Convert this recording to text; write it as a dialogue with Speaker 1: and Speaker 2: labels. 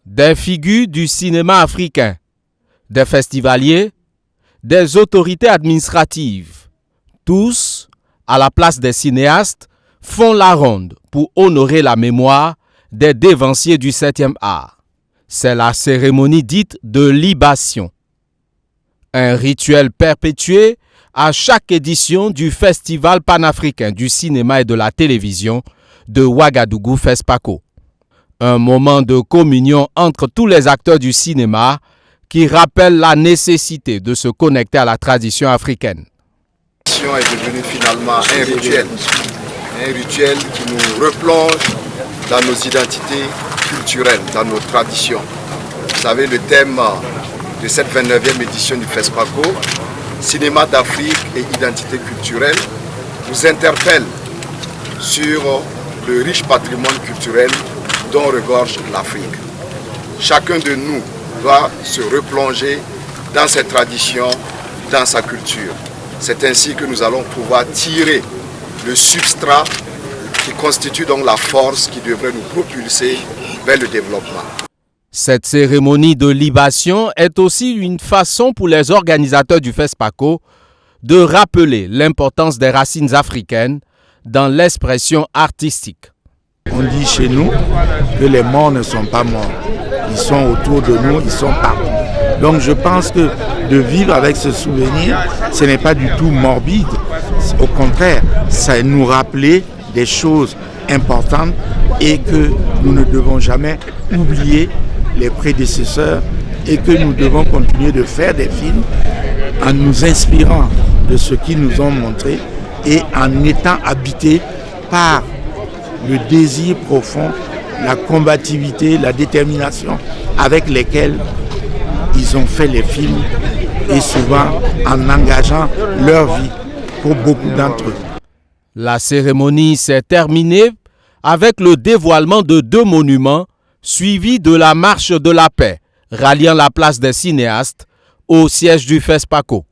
Speaker 1: des figures du cinéma africain, des festivaliers, des autorités administratives, tous, à la place des cinéastes, font la ronde pour honorer la mémoire des dévanciers du 7e art. C'est la cérémonie dite de libation. Un rituel perpétué à chaque édition du Festival panafricain du cinéma et de la télévision de Ouagadougou FESPACO. Un moment de communion entre tous les acteurs du cinéma qui rappelle la nécessité de se connecter à la tradition africaine.
Speaker 2: La tradition est devenue finalement un rituel qui nous replonge dans nos identités culturelles, dans nos traditions. Vous savez, le thème de cette 29e édition du FESPACO, Cinéma d'Afrique et identité culturelle, nous interpelle sur le riche patrimoine culturel dont regorge l'Afrique. Chacun de nous doit se replonger dans ses traditions, dans sa culture. C'est ainsi que nous allons pouvoir tirer le substrat qui constitue donc la force qui devrait nous propulser vers le développement.
Speaker 1: Cette cérémonie de libation est aussi une façon pour les organisateurs du FESPACO de rappeler l'importance des racines africaines dans l'expression artistique.
Speaker 3: On dit chez nous que les morts ne sont pas morts. Ils sont autour de nous, ils sont partout. Donc je pense que de vivre avec ce souvenir, ce n'est pas du tout morbide. Au contraire, ça nous rappeler des choses importantes et que nous ne devons jamais oublier les prédécesseurs et que nous devons continuer de faire des films en nous inspirant de ce qu'ils nous ont montré et en étant habités par le désir profond, la combativité, la détermination avec lesquelles ils ont fait les films et souvent en engageant leur vie pour beaucoup d'entre eux.
Speaker 1: La cérémonie s'est terminée avec le dévoilement de 2 monuments suivi de la marche de la paix, ralliant la place des cinéastes au siège du FESPACO.